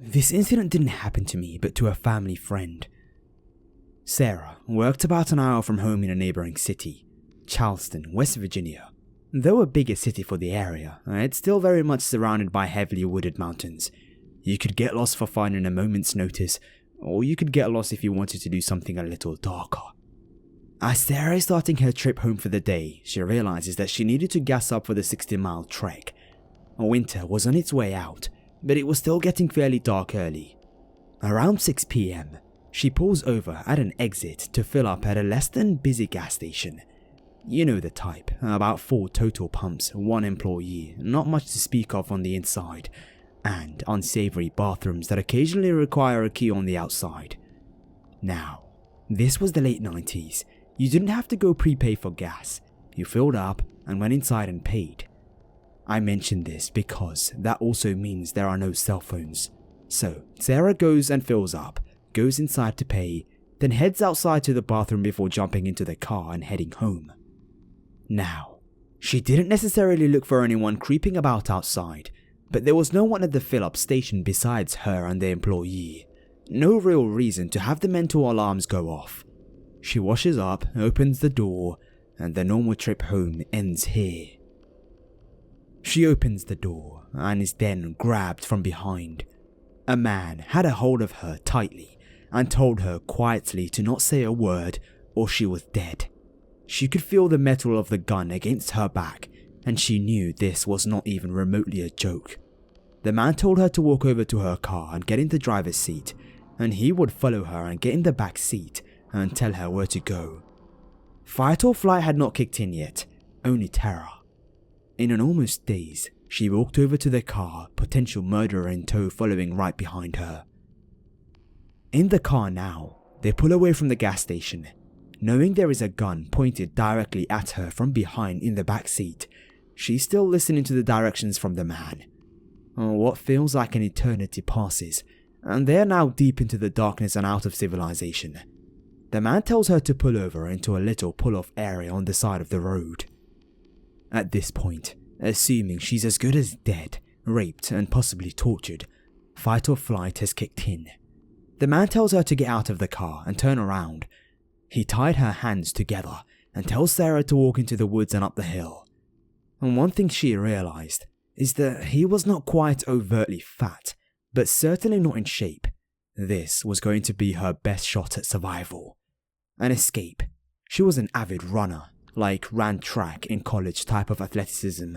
This incident didn't happen to me, but to a family friend. Sarah worked about an hour from home in a neighboring city, Charleston, West Virginia. Though a bigger city for the area, it's still very much surrounded by heavily wooded mountains. You could get lost for fun in a moment's notice, or you could get lost if you wanted to do something a little darker. As Sarah is starting her trip home for the day, she realizes that she needed to gas up for the 60-mile trek. Winter was on its way out, but it was still getting fairly dark early. Around 6 PM, she pulls over at an exit to fill up at a less than busy gas station. You know the type, about 4 total pumps, 1 employee, not much to speak of on the inside, and unsavory bathrooms that occasionally require a key on the outside. Now, this was the late 90s. You didn't have to go prepay for gas. You filled up and went inside and paid. I mention this because that also means there are no cell phones. So, Sarah goes and fills up, goes inside to pay, then heads outside to the bathroom before jumping into the car and heading home. Now, she didn't necessarily look for anyone creeping about outside, but there was no one at the fill-up station besides her and the employee. No real reason to have the mental alarms go off. She washes up, opens the door, and the normal trip home ends here. She opens the door and is then grabbed from behind. A man had a hold of her tightly and told her quietly to not say a word or she was dead. She could feel the metal of the gun against her back, and she knew this was not even remotely a joke. The man told her to walk over to her car and get in the driver's seat, and he would follow her and get in the back seat and tell her where to go. Fight or flight had not kicked in yet, only terror. In an almost daze, she walked over to the car, potential murderer in tow following right behind her. In the car now, they pull away from the gas station. Knowing there is a gun pointed directly at her from behind in the back seat, she's still listening to the directions from the man. What feels like an eternity passes, and they are now deep into the darkness and out of civilization. The man tells her to pull over into a little pull-off area on the side of the road. At this point, assuming she's as good as dead, raped and possibly tortured, fight or flight has kicked in. The man tells her to get out of the car and turn around. He tied her hands together and tells Sarah to walk into the woods and up the hill. And one thing she realized is that he was not quite overtly fat, but certainly not in shape. This was going to be her best shot at survival. An escape. She was an avid runner, like ran track in college type of athleticism.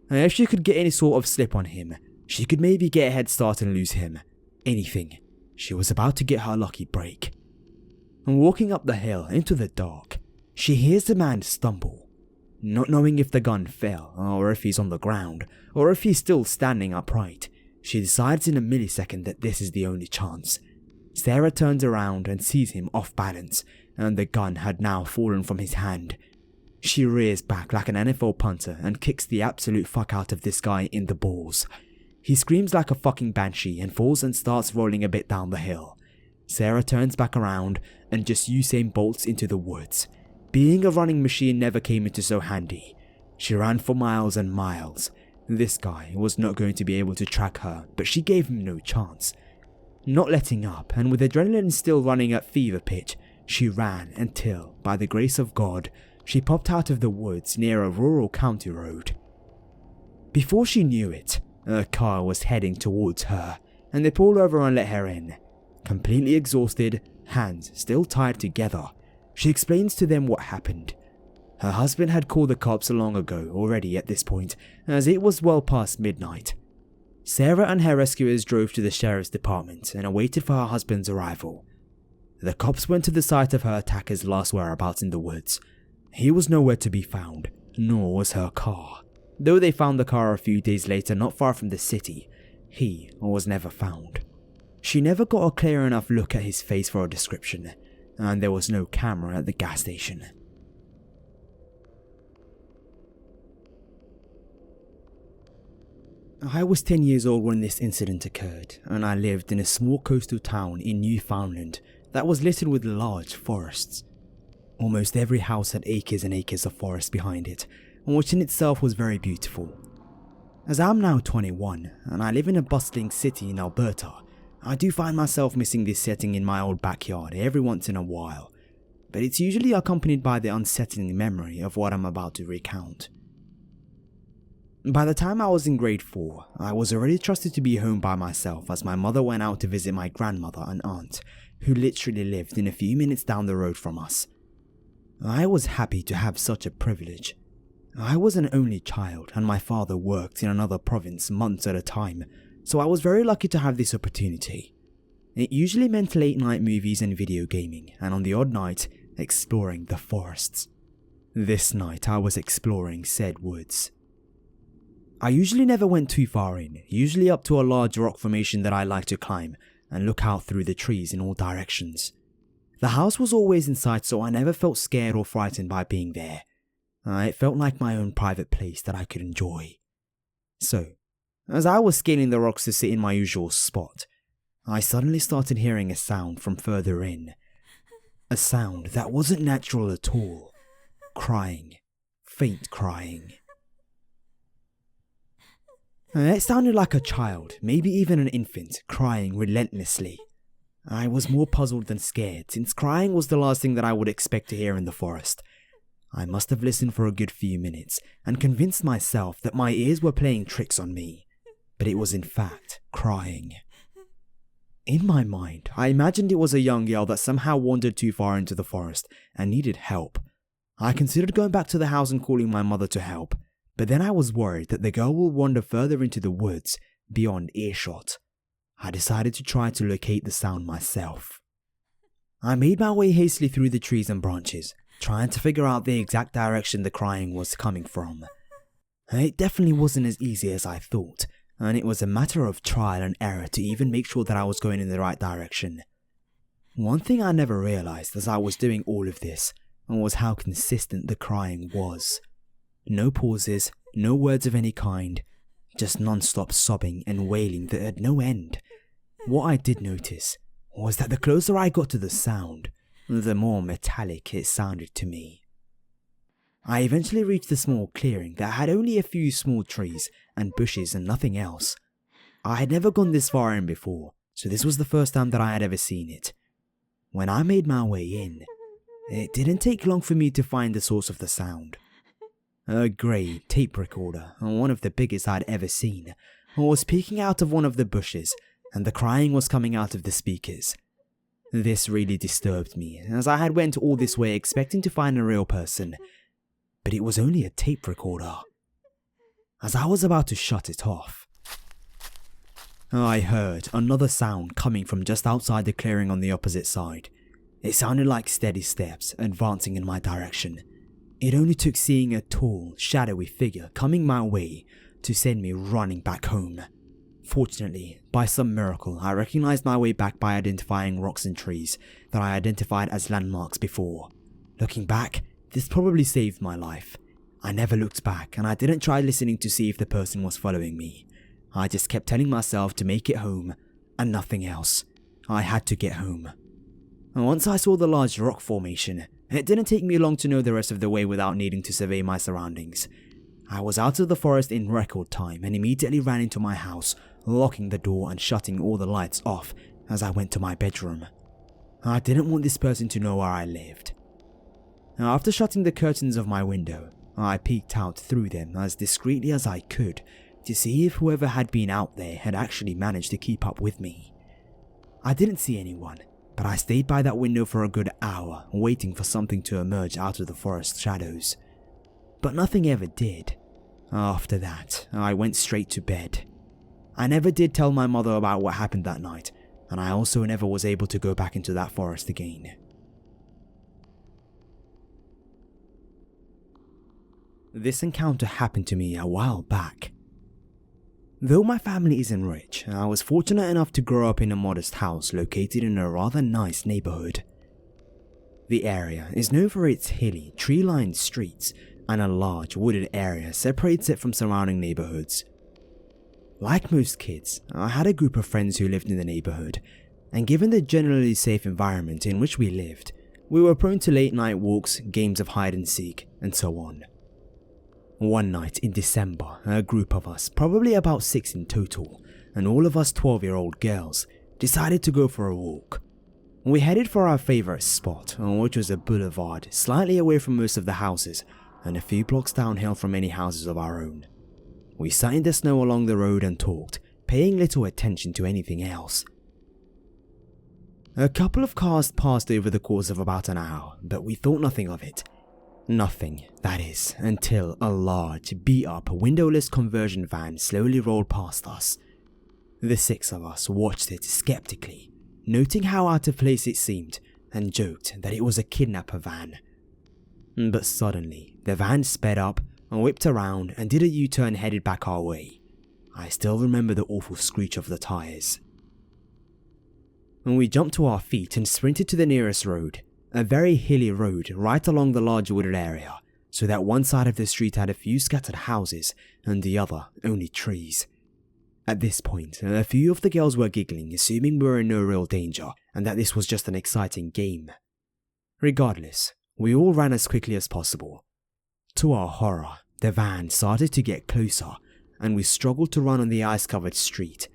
And if she could get any sort of slip on him, she could maybe get a head start and lose him. Anything. She was about to get her lucky break. And walking up the hill into the dark, she hears the man stumble. Not knowing if the gun fell, or if he's on the ground, or if he's still standing upright, she decides in a millisecond that this is the only chance. Sarah turns around and sees him off balance, and the gun had now fallen from his hand. She rears back like an NFL punter and kicks the absolute fuck out of this guy in the balls. He screams like a fucking banshee and falls and starts rolling a bit down the hill. Sarah turns back around and just Usain bolts into the woods. Being a running machine never came into so handy. She ran for miles and miles. This guy was not going to be able to track her, but she gave him no chance. Not letting up, and with adrenaline still running at fever pitch, she ran until, by the grace of God, she popped out of the woods near a rural county road. Before she knew it, a car was heading towards her, and they pulled over and let her in. Completely exhausted, hands still tied together, she explains to them what happened. Her husband had called the cops long ago already at this point, as it was well past midnight. Sarah and her rescuers drove to the sheriff's department and awaited for her husband's arrival. The cops went to the site of her attacker's last whereabouts in the woods. He was nowhere to be found, nor was her car. Though they found the car a few days later not far from the city, he was never found. She never got a clear enough look at his face for a description, and there was no camera at the gas station. I was 10 years old when this incident occurred, and I lived in a small coastal town in Newfoundland that was littered with large forests. Almost every house had acres and acres of forest behind it, which in itself was very beautiful. As I'm now 21 and I live in a bustling city in Alberta, I do find myself missing this setting in my old backyard every once in a while, but it's usually accompanied by the unsettling memory of what I'm about to recount. By the time I was in grade 4, I was already trusted to be home by myself as my mother went out to visit my grandmother and aunt, who literally lived in a few minutes down the road from us. I was happy to have such a privilege. I was an only child and my father worked in another province months at a time, so I was very lucky to have this opportunity. It usually meant late night movies and video gaming, and on the odd night, exploring the forests. This night I was exploring said woods. I usually never went too far in, usually up to a large rock formation that I like to climb and look out through the trees in all directions. The house was always in sight, so I never felt scared or frightened by being there. It felt like my own private place that I could enjoy. So, as I was scaling the rocks to sit in my usual spot, I suddenly started hearing a sound from further in. A sound that wasn't natural at all. Crying. Faint crying. It sounded like a child, maybe even an infant, crying relentlessly. I was more puzzled than scared, since crying was the last thing that I would expect to hear in the forest. I must have listened for a good few minutes, and convinced myself that my ears were playing tricks on me. But it was in fact crying. In my mind, I imagined it was a young girl that somehow wandered too far into the forest and needed help. I considered going back to the house and calling my mother to help. But then I was worried that the girl will wander further into the woods, beyond earshot. I decided to try to locate the sound myself. I made my way hastily through the trees and branches, trying to figure out the exact direction the crying was coming from. It definitely wasn't as easy as I thought, and it was a matter of trial and error to even make sure that I was going in the right direction. One thing I never realized as I was doing all of this was how consistent the crying was. No pauses, no words of any kind, just non-stop sobbing and wailing that had no end. What I did notice was that the closer I got to the sound, the more metallic it sounded to me. I eventually reached a small clearing that had only a few small trees and bushes and nothing else. I had never gone this far in before, so this was the first time that I had ever seen it. When I made my way in, it didn't take long for me to find the source of the sound. A grey tape recorder, one of the biggest I'd ever seen, was peeking out of one of the bushes, and the crying was coming out of the speakers. This really disturbed me, as I had went all this way expecting to find a real person, but it was only a tape recorder. As I was about to shut it off, I heard another sound coming from just outside the clearing on the opposite side. It sounded like steady steps advancing in my direction. It only took seeing a tall, shadowy figure coming my way to send me running back home. Fortunately, by some miracle, I recognized my way back by identifying rocks and trees that I identified as landmarks before. Looking back, this probably saved my life. I never looked back, and I didn't try listening to see if the person was following me. I just kept telling myself to make it home, and nothing else. I had to get home. And once I saw the large rock formation, it didn't take me long to know the rest of the way without needing to survey my surroundings. I was out of the forest in record time and immediately ran into my house, locking the door and shutting all the lights off as I went to my bedroom. I didn't want this person to know where I lived. After shutting the curtains of my window, I peeked out through them as discreetly as I could to see if whoever had been out there had actually managed to keep up with me. I didn't see anyone, but I stayed by that window for a good hour, waiting for something to emerge out of the forest shadows. But nothing ever did. After that, I went straight to bed. I never did tell my mother about what happened that night, and I also never was able to go back into that forest again. This encounter happened to me a while back. Though my family isn't rich, I was fortunate enough to grow up in a modest house located in a rather nice neighborhood. The area is known for its hilly, tree-lined streets, and a large wooded area separates it from surrounding neighborhoods. Like most kids, I had a group of friends who lived in the neighborhood, and given the generally safe environment in which we lived, we were prone to late-night walks, games of hide and seek, and so on. One night in December, a group of us, probably about 6 in total, and all of us 12-year-old girls, decided to go for a walk. We headed for our favorite spot, which was a boulevard slightly away from most of the houses and a few blocks downhill from any houses of our own. We sat in the snow along the road and talked, paying little attention to anything else. A couple of cars passed over the course of about an hour, but we thought nothing of it. Nothing, that is, until a large, beat-up, windowless conversion van slowly rolled past us. The six of us watched it skeptically, noting how out of place it seemed, and joked that it was a kidnapper van. But suddenly, the van sped up, whipped around, and did a U-turn headed back our way. I still remember the awful screech of the tyres. We jumped to our feet and sprinted to the nearest road, a very hilly road right along the large wooded area, so that one side of the street had a few scattered houses and the other only trees. At this point, a few of the girls were giggling, assuming we were in no real danger and that this was just an exciting game. Regardless, we all ran as quickly as possible. To our horror, the van started to get closer and we struggled to run on the ice-covered street.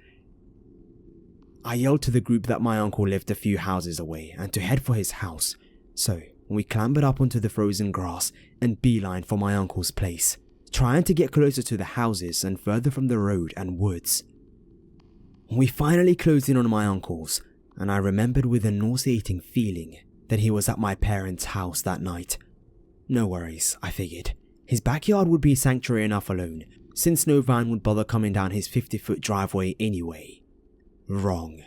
I yelled to the group that my uncle lived a few houses away and to head for his house, so we clambered up onto the frozen grass and beelined for my uncle's place, trying to get closer to the houses and further from the road and woods. We finally closed in on my uncle's, and I remembered with a nauseating feeling that he was at my parents' house that night. No worries, I figured. His backyard would be sanctuary enough alone, since no van would bother coming down his 50-foot driveway anyway. Wrong.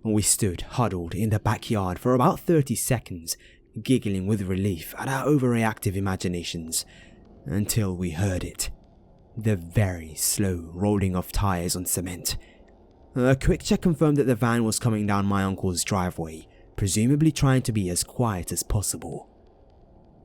We stood huddled in the backyard for about 30 seconds, giggling with relief at our overreactive imaginations, until we heard it. The very slow rolling of tires on cement. A quick check confirmed that the van was coming down my uncle's driveway, presumably trying to be as quiet as possible.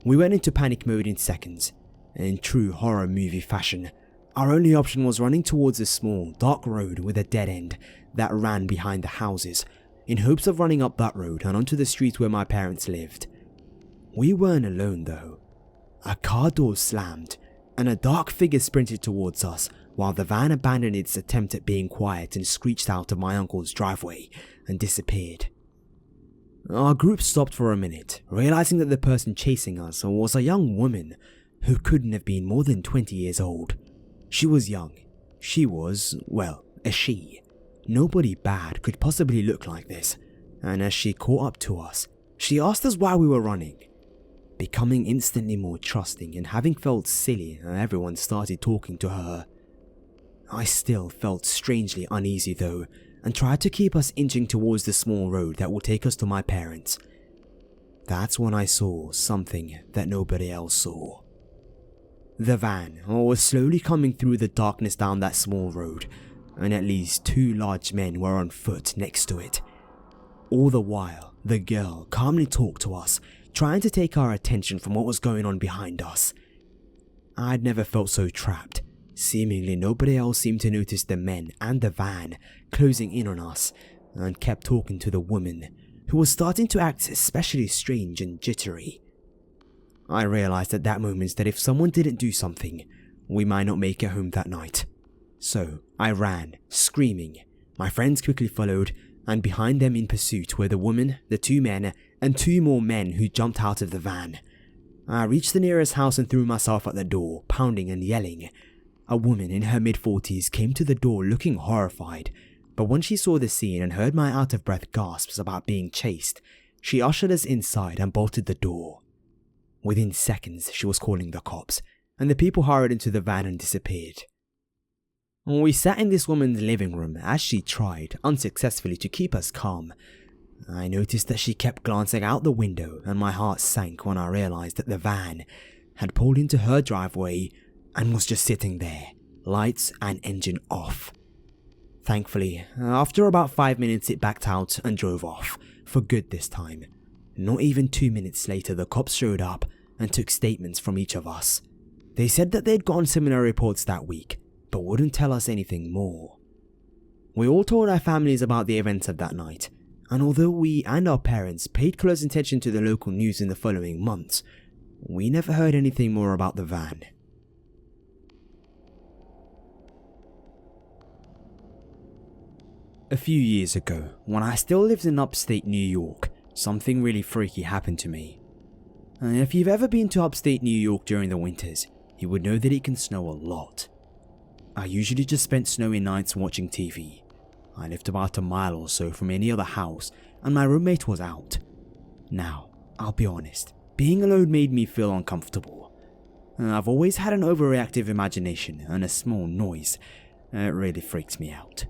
We went into panic mode in seconds. In true horror movie fashion, our only option was running towards a small, dark road with a dead end that ran behind the houses, in hopes of running up that road and onto the street where my parents lived. We weren't alone though. A car door slammed, and a dark figure sprinted towards us while the van abandoned its attempt at being quiet and screeched out of my uncle's driveway and disappeared. Our group stopped for a minute, realizing that the person chasing us was a young woman who couldn't have been more than 20 years old. She was young. She was, well, a she. Nobody bad could possibly look like this, and as she caught up to us, she asked us why we were running. Becoming instantly more trusting and having felt silly, everyone started talking to her. I still felt strangely uneasy though, and tried to keep us inching towards the small road that would take us to my parents. That's when I saw something that nobody else saw. The van was slowly coming through the darkness down that small road, and at least 2 large men were on foot next to it. All the while, the girl calmly talked to us, trying to take our attention from what was going on behind us. I'd never felt so trapped. Seemingly nobody else seemed to notice the men and the van closing in on us, and kept talking to the woman, who was starting to act especially strange and jittery. I realized at that moment that if someone didn't do something, we might not make it home that night. So I ran, screaming. My friends quickly followed, and behind them in pursuit were the woman, the 2 men, and 2 more men who jumped out of the van. I reached the nearest house and threw myself at the door, pounding and yelling. A woman in her mid-40s came to the door looking horrified, but when she saw the scene and heard my out-of-breath gasps about being chased, she ushered us inside and bolted the door. Within seconds, she was calling the cops, and the people hurried into the van and disappeared. We sat in this woman's living room as she tried, unsuccessfully, to keep us calm. I noticed that she kept glancing out the window, and my heart sank when I realized that the van had pulled into her driveway and was just sitting there, lights and engine off. Thankfully, after about 5 minutes it backed out and drove off, for good this time. Not even 2 minutes later the cops showed up and took statements from each of us. They said that they'd gotten similar reports that week, but wouldn't tell us anything more. We all told our families about the events of that night, and although we and our parents paid close attention to the local news in the following months, we never heard anything more about the van. A few years ago, when I still lived in upstate New York, something really freaky happened to me. And if you've ever been to upstate New York during the winters, you would know that it can snow a lot. I usually just spent snowy nights watching TV. I lived about a mile or so from any other house, and my roommate was out. Now, I'll be honest, being alone made me feel uncomfortable. I've always had an overreactive imagination, and a small noise, it really freaks me out.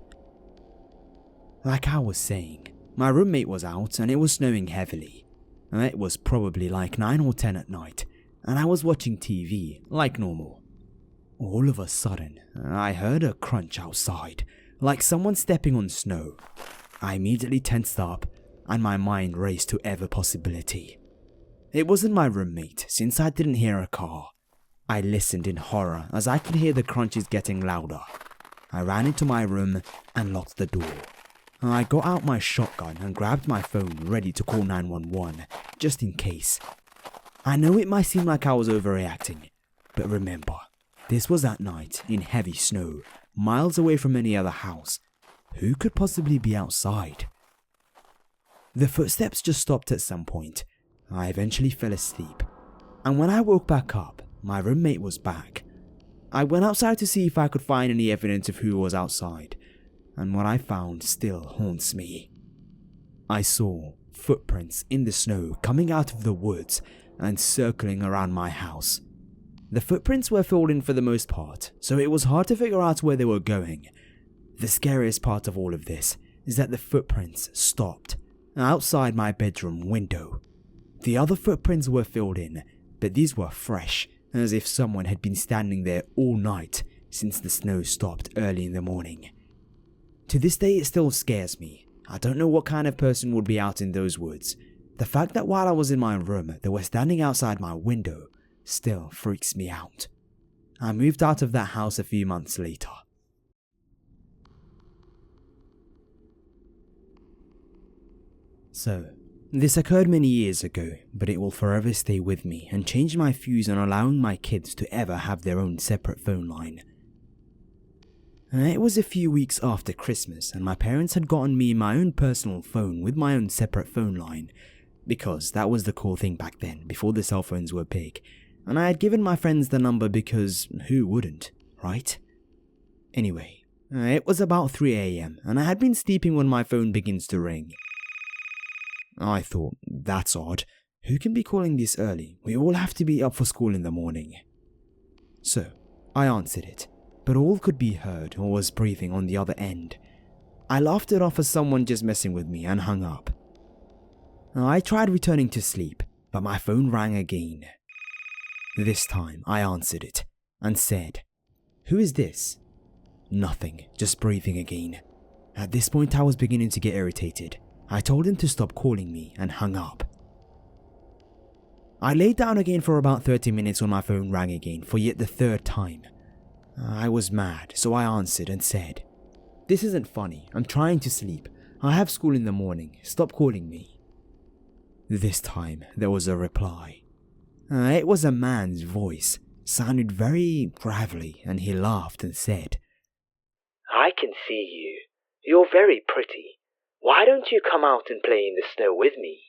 Like I was saying, my roommate was out and it was snowing heavily. It was probably like 9 or 10 at night, and I was watching TV like normal. All of a sudden, I heard a crunch outside, like someone stepping on snow. I immediately tensed up, and my mind raced to every possibility. It wasn't my roommate, since I didn't hear a car. I listened in horror as I could hear the crunches getting louder. I ran into my room and locked the door. I got out my shotgun and grabbed my phone ready to call 911, just in case. I know it might seem like I was overreacting, but remember, this was at night in heavy snow, miles away from any other house. Who could possibly be outside? The footsteps just stopped at some point. I eventually fell asleep, and when I woke back up, my roommate was back. I went outside to see if I could find any evidence of who was outside, and what I found still haunts me. I saw footprints in the snow coming out of the woods and circling around my house. The footprints were filled in for the most part, so it was hard to figure out where they were going. The scariest part of all of this is that the footprints stopped outside my bedroom window. The other footprints were filled in, but these were fresh, as if someone had been standing there all night since the snow stopped early in the morning. To this day it still scares me. I don't know what kind of person would be out in those woods. The fact that while I was in my room they were standing outside my window still freaks me out. I moved out of that house a few months later. So, this occurred many years ago, but it will forever stay with me and change my views on allowing my kids to ever have their own separate phone line. It was a few weeks after Christmas and my parents had gotten me my own personal phone with my own separate phone line, because that was the cool thing back then, before the cell phones were big, and I had given my friends the number because who wouldn't, right? Anyway, it was about 3 AM and I had been sleeping when my phone begins to ring. I thought, that's odd, who can be calling this early? We all have to be up for school in the morning. So, I answered it, but all could be heard was breathing on the other end. I laughed it off as someone just messing with me and hung up. I tried returning to sleep, but my phone rang again. This time I answered it and said, "Who is this?" Nothing, just breathing again. At this point I was beginning to get irritated. I told him to stop calling me and hung up. I laid down again for about 30 minutes when my phone rang again for yet the third time. I was mad, so I answered and said, "This isn't funny, I'm trying to sleep. I have school in the morning, stop calling me." This time there was a reply. It was a man's voice, sounded very gravelly, and he laughed and said, "I can see you. You're very pretty. Why don't you come out and play in the snow with me?"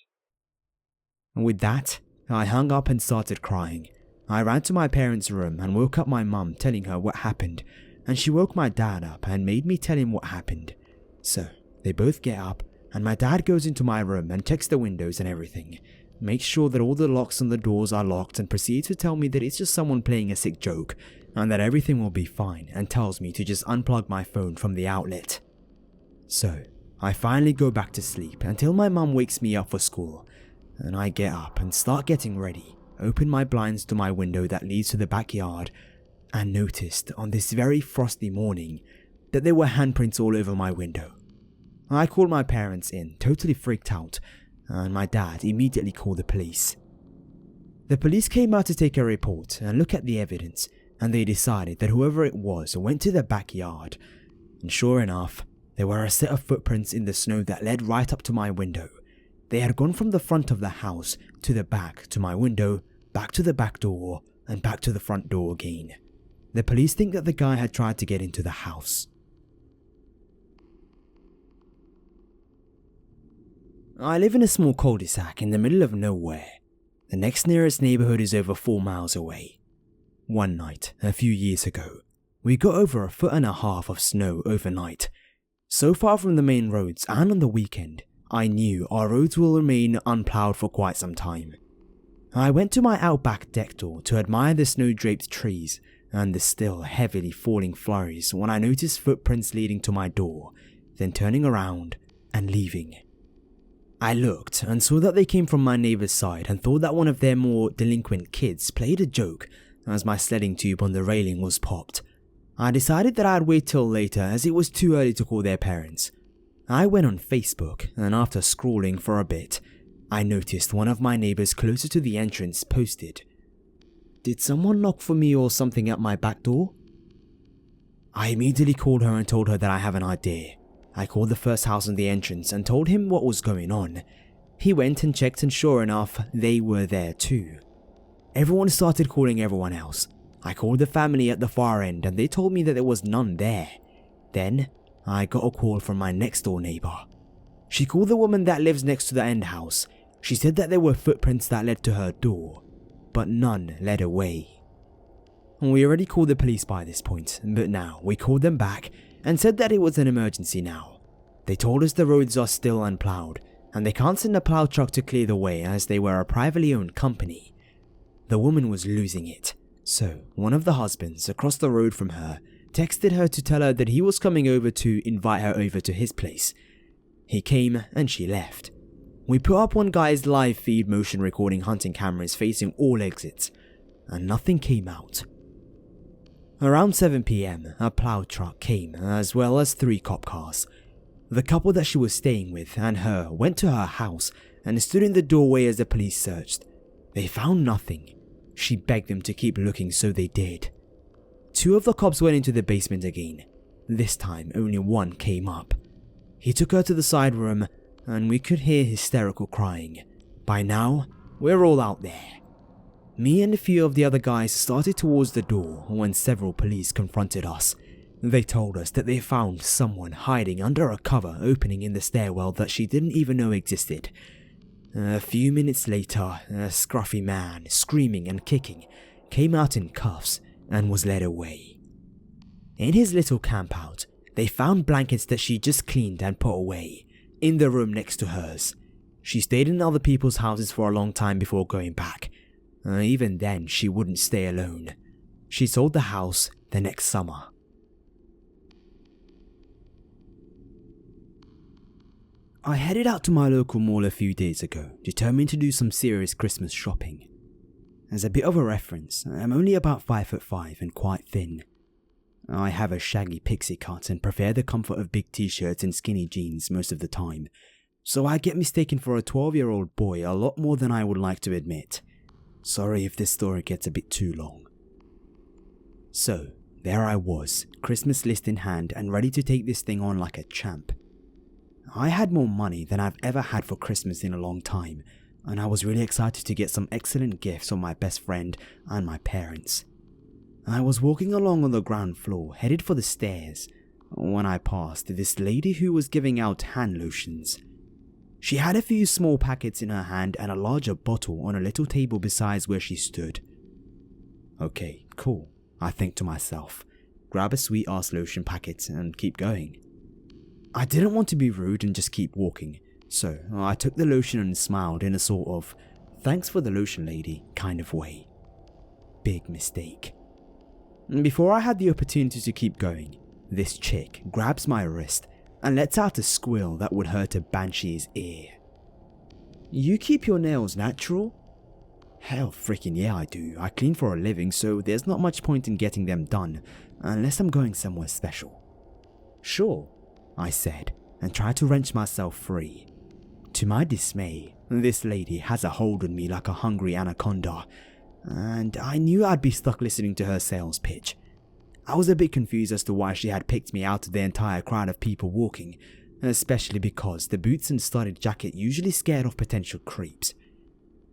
With that, I hung up and started crying. I ran to my parents' room and woke up my mum, telling her what happened, and she woke my dad up and made me tell him what happened. So, they both get up, and my dad goes into my room and checks the windows and everything, makes sure that all the locks on the doors are locked, and proceeds to tell me that it's just someone playing a sick joke, and that everything will be fine, and tells me to just unplug my phone from the outlet. So, I finally go back to sleep until my mum wakes me up for school, and I get up and start getting ready, open my blinds to my window that leads to the backyard, and noticed on this very frosty morning that there were handprints all over my window. I called my parents in, totally freaked out, and my dad immediately called the police. The police came out to take a report and look at the evidence, and they decided that whoever it was went to the backyard, and sure enough, there were a set of footprints in the snow that led right up to my window. They had gone from the front of the house to the back to my window, back to the back door, and back to the front door again. The police think that the guy had tried to get into the house. I live in a small cul-de-sac in the middle of nowhere. The next nearest neighborhood is over 4 miles away. One night, a few years ago, we got over 1.5 feet of snow overnight. So far from the main roads and on the weekend, I knew our roads will remain unplowed for quite some time. I went to my outback deck door to admire the snow-draped trees and the still heavily falling flurries when I noticed footprints leading to my door, then turning around and leaving. I looked and saw that they came from my neighbor's side and thought that one of their more delinquent kids played a joke as my sledding tube on the railing was popped. I decided that I'd wait till later as it was too early to call their parents. I went on Facebook and after scrolling for a bit, I noticed one of my neighbors closer to the entrance posted, "Did someone knock for me or something at my back door?" I immediately called her and told her that I have an idea. I called the first house on the entrance and told him what was going on. He went and checked and sure enough, they were there too. Everyone started calling everyone else. I called the family at the far end and they told me that there was none there. Then, I got a call from my next door neighbor. She called the woman that lives next to the end house. She said that there were footprints that led to her door, but none led away. We already called the police by this point, but now we called them back and said that it was an emergency now. They told us the roads are still unplowed and they can't send a plow truck to clear the way as they were a privately owned company. The woman was losing it, so one of the husbands across the road from her texted her to tell her that he was coming over to invite her over to his place. He came and she left. We put up one guy's live feed motion recording hunting cameras facing all exits, and nothing came out. Around 7 PM, a plow truck came, as well as 3 cop cars. The couple that she was staying with and her went to her house and stood in the doorway as the police searched. They found nothing. She begged them to keep looking, so they did. 2 of the cops went into the basement again. This time, only one came up. He took her to the side room, and we could hear hysterical crying. By now, we're all out there. Me and a few of the other guys started towards the door when several police confronted us. They told us that they found someone hiding under a cover opening in the stairwell that she didn't even know existed. A few minutes later, a scruffy man, screaming and kicking, came out in cuffs and was led away. In his little campout, they found blankets that she just cleaned and put away, in the room next to hers. She stayed in other people's houses for a long time before going back. Even then, she wouldn't stay alone. She sold the house the next summer. I headed out to my local mall a few days ago, determined to do some serious Christmas shopping. As a bit of a reference, I'm only about 5'5" and quite thin. I have a shaggy pixie cut and prefer the comfort of big t-shirts and skinny jeans most of the time, so I get mistaken for a 12-year-old boy a lot more than I would like to admit. Sorry if this story gets a bit too long. So, there I was, Christmas list in hand and ready to take this thing on like a champ. I had more money than I've ever had for Christmas in a long time, and I was really excited to get some excellent gifts from my best friend and my parents. I was walking along on the ground floor, headed for the stairs, when I passed this lady who was giving out hand lotions. She had a few small packets in her hand and a larger bottle on a little table beside where she stood. Okay, cool, I think to myself. Grab a sweet-ass lotion packet and keep going. I didn't want to be rude and just keep walking, so I took the lotion and smiled in a sort of, thanks for the lotion lady kind of way. Big mistake. Before I had the opportunity to keep going, this chick grabs my wrist and lets out a squeal that would hurt a banshee's ear. "You keep your nails natural?" "Hell freaking yeah I do. I clean for a living, so there's not much point in getting them done, unless I'm going somewhere special." "Sure," I said, and tried to wrench myself free. To my dismay, this lady has a hold on me like a hungry anaconda, and I knew I'd be stuck listening to her sales pitch. I was a bit confused as to why she had picked me out of the entire crowd of people walking, especially because the boots and studded jacket usually scared off potential creeps.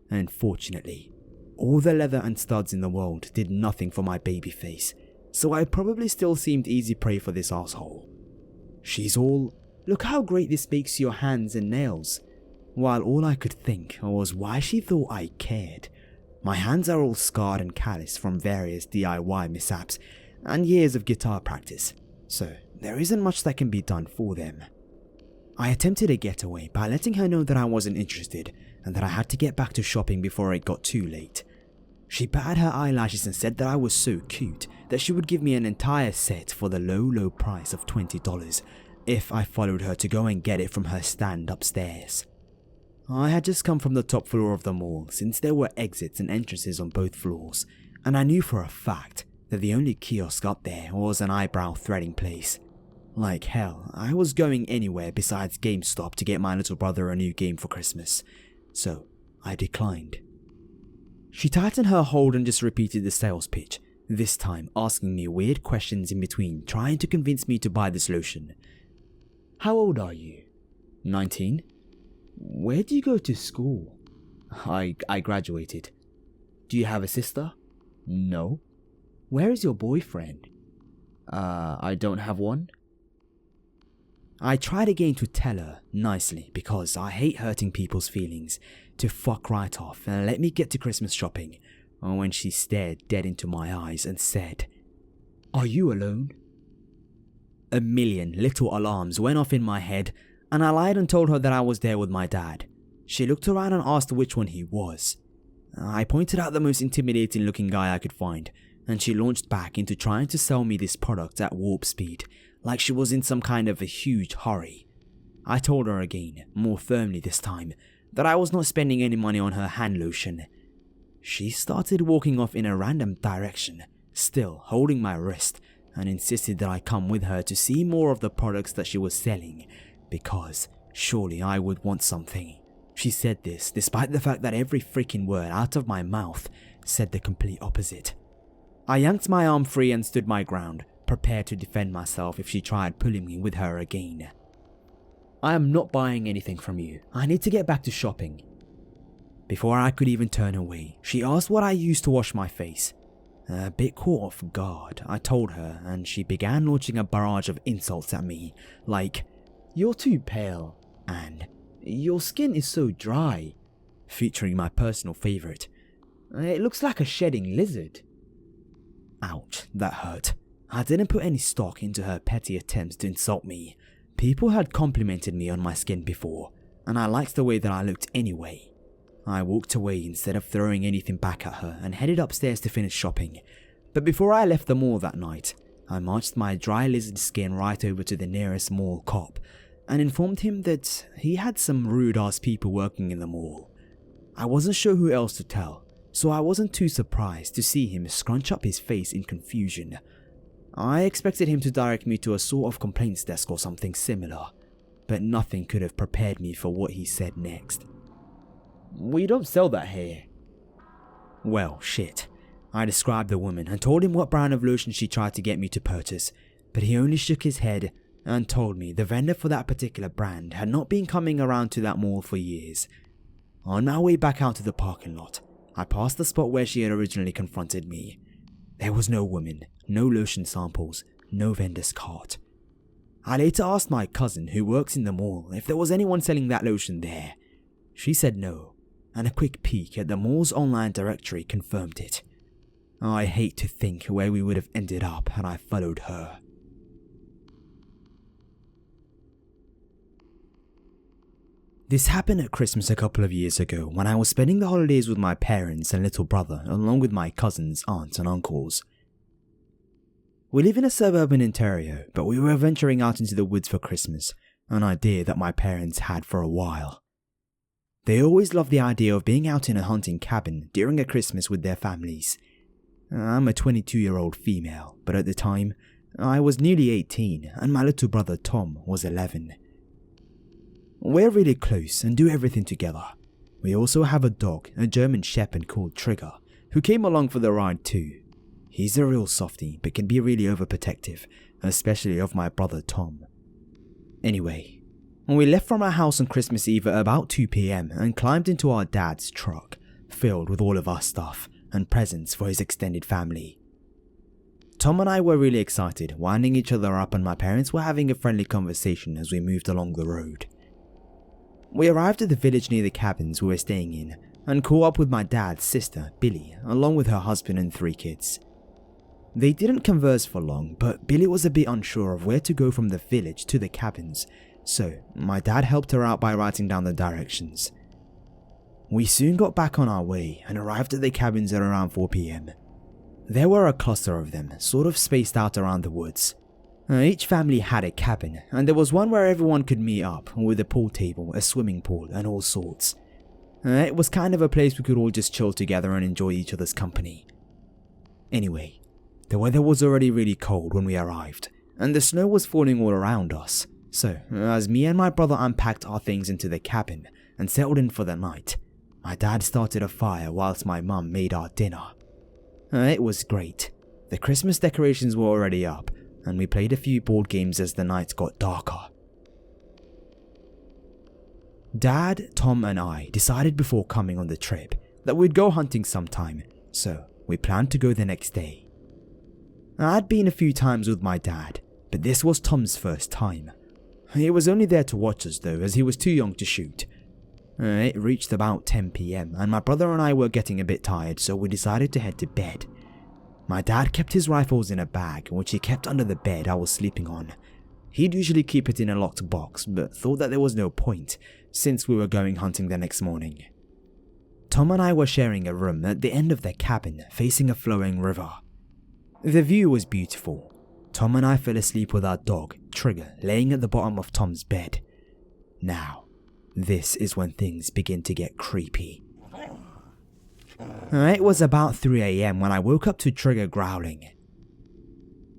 Unfortunately, all the leather and studs in the world did nothing for my baby face, so I probably still seemed easy prey for this asshole. She's all, "Look how great this makes your hands and nails." while all I could think was why she thought I cared. My hands are all scarred and calloused from various DIY mishaps and years of guitar practice, so there isn't much that can be done for them. I attempted a getaway by letting her know that I wasn't interested and that I had to get back to shopping before it got too late. She batted her eyelashes and said that I was so cute that she would give me an entire set for the low price of $20 if I followed her to go and get it from her stand upstairs. I had just come from the top floor of the mall since there were exits and entrances on both floors, and I knew for a fact that the only kiosk up there was an eyebrow threading place. Like hell, I was going anywhere besides GameStop to get my little brother a new game for Christmas, so I declined. She tightened her hold and just repeated the sales pitch, this time asking me weird questions in between, trying to convince me to buy this lotion. How old are you? 19. Where do you go to school? I graduated. Do you have a sister? No. Where is your boyfriend? I don't have one. I tried again to tell her, nicely, because I hate hurting people's feelings, to fuck right off and let me get to Christmas shopping, when she stared dead into my eyes and said, "Are you alone?" A million little alarms went off in my head, and I lied and told her that I was there with my dad. She looked around and asked which one he was. I pointed out the most intimidating looking guy I could find, and she launched back into trying to sell me this product at warp speed, like she was in some kind of a huge hurry. I told her again, more firmly this time, that I was not spending any money on her hand lotion. She started walking off in a random direction, still holding my wrist, and insisted that I come with her to see more of the products that she was selling, because surely I would want something. She said this despite the fact that every freaking word out of my mouth said the complete opposite. I yanked my arm free and stood my ground, prepared to defend myself if she tried pulling me with her again. I am not buying anything from you. I need to get back to shopping. Before I could even turn away, she asked what I used to wash my face. A bit caught off guard, I told her, and she began launching a barrage of insults at me, like, "You're too pale," and "Your skin is so dry," featuring my personal favourite, "It looks like a shedding lizard." Ouch, that hurt. I didn't put any stock into her petty attempts to insult me. People had complimented me on my skin before, and I liked the way that I looked anyway. I walked away instead of throwing anything back at her and headed upstairs to finish shopping. But before I left the mall that night, I marched my dry lizard skin right over to the nearest mall cop and informed him that he had some rude ass people working in the mall. I wasn't sure who else to tell, so I wasn't too surprised to see him scrunch up his face in confusion. I expected him to direct me to a sort of complaints desk or something similar, but nothing could have prepared me for what he said next. "We don't sell that here." Well, shit. I described the woman and told him what brand of lotion she tried to get me to purchase, but he only shook his head and told me the vendor for that particular brand had not been coming around to that mall for years. On my way back out to the parking lot, I passed the spot where she had originally confronted me. There was no woman, no lotion samples, no vendor's cart. I later asked my cousin, who works in the mall, if there was anyone selling that lotion there. She said no, and a quick peek at the mall's online directory confirmed it. I hate to think where we would have ended up had I followed her. This happened at Christmas a couple of years ago when I was spending the holidays with my parents and little brother along with my cousins, aunts and uncles. We live in a suburb in Ontario, but we were venturing out into the woods for Christmas, an idea that my parents had for a while. They always loved the idea of being out in a hunting cabin during a Christmas with their families. I'm a 22-year-old female, but at the time, I was nearly 18 and my little brother Tom was 11. We're really close and do everything together. We also have a dog, a German Shepherd called Trigger, who came along for the ride too. He's a real softie, but can be really overprotective, especially of my brother Tom. Anyway, we left from our house on Christmas Eve at about 2 PM and climbed into our dad's truck, filled with all of our stuff and presents for his extended family. Tom and I were really excited, winding each other up, and my parents were having a friendly conversation as we moved along the road. We arrived at the village near the cabins we were staying in and caught up with my dad's sister, Billy, along with her husband and 3 kids. They didn't converse for long, but Billy was a bit unsure of where to go from the village to the cabins, so my dad helped her out by writing down the directions. We soon got back on our way and arrived at the cabins at around 4 PM. There were a cluster of them, sort of spaced out around the woods. Each family had a cabin, and there was one where everyone could meet up, with a pool table, a swimming pool, and all sorts. It was kind of a place we could all just chill together and enjoy each other's company. Anyway, the weather was already really cold when we arrived, and the snow was falling all around us, so as me and my brother unpacked our things into the cabin and settled in for the night, my dad started a fire whilst my mum made our dinner. It was great. The Christmas decorations were already up, and we played a few board games as the night got darker. Dad, Tom and I decided before coming on the trip that we'd go hunting sometime, so we planned to go the next day. I'd been a few times with my dad, but this was Tom's first time. He was only there to watch us though, as he was too young to shoot. It reached about 10 PM and my brother and I were getting a bit tired, so we decided to head to bed. My dad kept his rifles in a bag, which he kept under the bed I was sleeping on. He'd usually keep it in a locked box, but thought that there was no point, since we were going hunting the next morning. Tom and I were sharing a room at the end of the cabin, facing a flowing river. The view was beautiful. Tom and I fell asleep with our dog, Trigger, laying at the bottom of Tom's bed. Now, this is when things begin to get creepy. It was about 3 AM when I woke up to Trigger growling.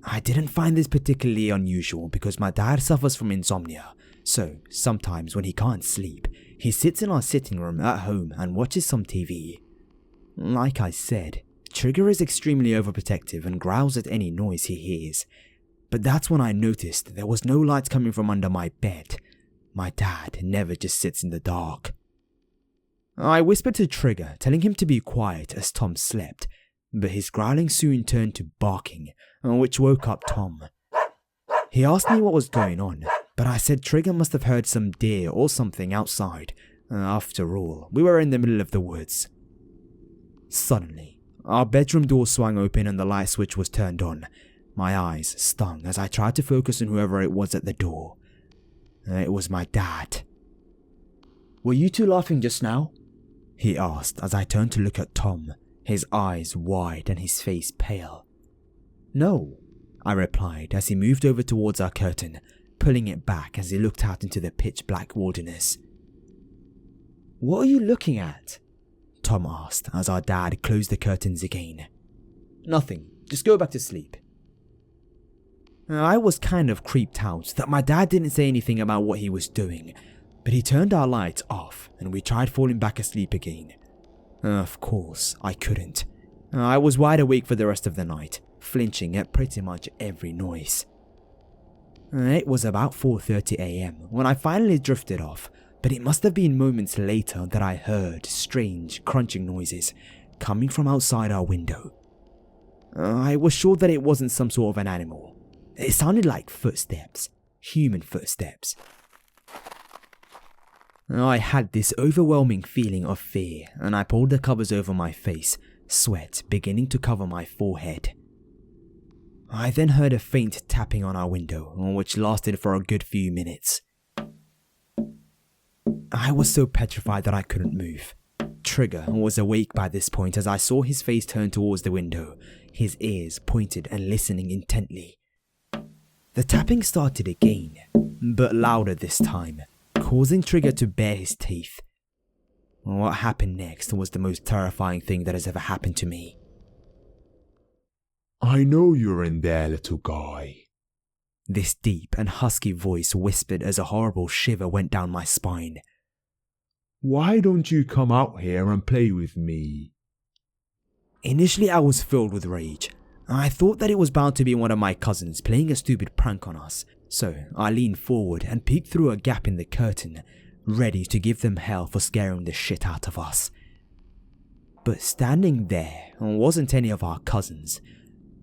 I didn't find this particularly unusual because my dad suffers from insomnia, so sometimes when he can't sleep, he sits in our sitting room at home and watches some TV. Like I said, Trigger is extremely overprotective and growls at any noise he hears, but that's when I noticed there was no light coming from under my bed. My dad never just sits in the dark. I whispered to Trigger, telling him to be quiet as Tom slept, but his growling soon turned to barking, which woke up Tom. He asked me what was going on, but I said Trigger must have heard some deer or something outside. After all, we were in the middle of the woods. Suddenly, our bedroom door swung open and the light switch was turned on. My eyes stung as I tried to focus on whoever it was at the door. It was my dad. "Were you two laughing just now?" he asked as I turned to look at Tom, his eyes wide and his face pale. "No," I replied as he moved over towards our curtain, pulling it back as he looked out into the pitch-black wilderness. "What are you looking at?" Tom asked as our dad closed the curtains again. "Nothing, just go back to sleep." I was kind of creeped out that my dad didn't say anything about what he was doing, but he turned our lights off and we tried falling back asleep again. Of course, I couldn't. I was wide awake for the rest of the night, flinching at pretty much every noise. It was about 4:30 AM when I finally drifted off, but it must have been moments later that I heard strange crunching noises coming from outside our window. I was sure that it wasn't some sort of an animal. It sounded like footsteps, human footsteps. I had this overwhelming feeling of fear and I pulled the covers over my face, sweat beginning to cover my forehead. I then heard a faint tapping on our window, which lasted for a good few minutes. I was so petrified that I couldn't move. Trigger was awake by this point as I saw his face turn towards the window, his ears pointed and listening intently. The tapping started again, but louder this time, causing Trigger to bare his teeth. What happened next was the most terrifying thing that has ever happened to me. "I know you're in there, little guy," this deep and husky voice whispered as a horrible shiver went down my spine. "Why don't you come out here and play with me?" Initially I was filled with rage. I thought that it was bound to be one of my cousins playing a stupid prank on us, so I leaned forward and peeked through a gap in the curtain, ready to give them hell for scaring the shit out of us. But standing there wasn't any of our cousins.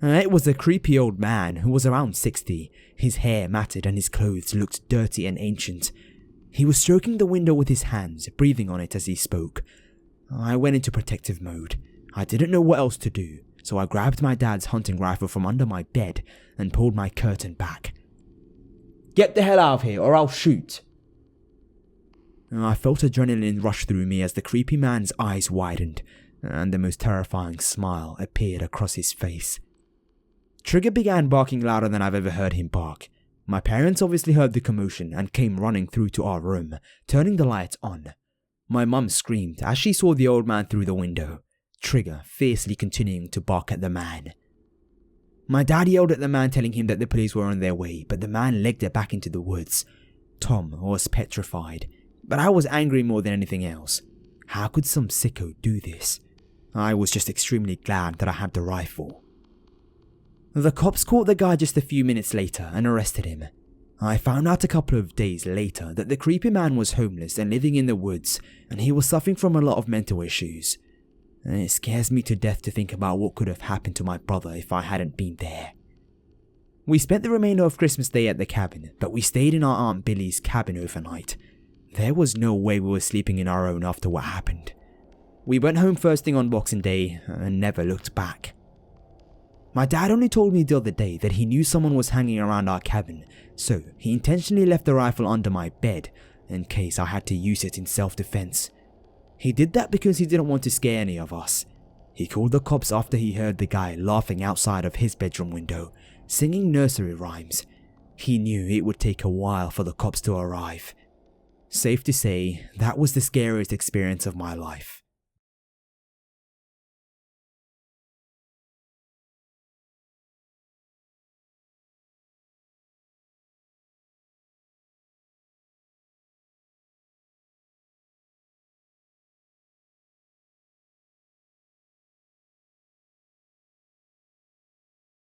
It was a creepy old man who was around 60, his hair matted and his clothes looked dirty and ancient. He was stroking the window with his hands, breathing on it as he spoke. I went into protective mode. I didn't know what else to do, so I grabbed my dad's hunting rifle from under my bed and pulled my curtain back. "Get the hell out of here or I'll shoot." I felt adrenaline rush through me as the creepy man's eyes widened and the most terrifying smile appeared across his face. Trigger began barking louder than I've ever heard him bark. My parents obviously heard the commotion and came running through to our room, turning the lights on. My mum screamed as she saw the old man through the window, Trigger fiercely continuing to bark at the man. My dad yelled at the man, telling him that the police were on their way, but the man legged it back into the woods. Tom was petrified, but I was angry more than anything else. How could some sicko do this? I was just extremely glad that I had the rifle. The cops caught the guy just a few minutes later and arrested him. I found out a couple of days later that the creepy man was homeless and living in the woods, and he was suffering from a lot of mental issues. And it scares me to death to think about what could have happened to my brother if I hadn't been there. We spent the remainder of Christmas Day at the cabin, but we stayed in our Aunt Billy's cabin overnight. There was no way we were sleeping in our own after what happened. We went home first thing on Boxing Day and never looked back. My dad only told me the other day that he knew someone was hanging around our cabin, so he intentionally left the rifle under my bed in case I had to use it in self-defense. He did that because he didn't want to scare any of us. He called the cops after he heard the guy laughing outside of his bedroom window, singing nursery rhymes. He knew it would take a while for the cops to arrive. Safe to say, that was the scariest experience of my life.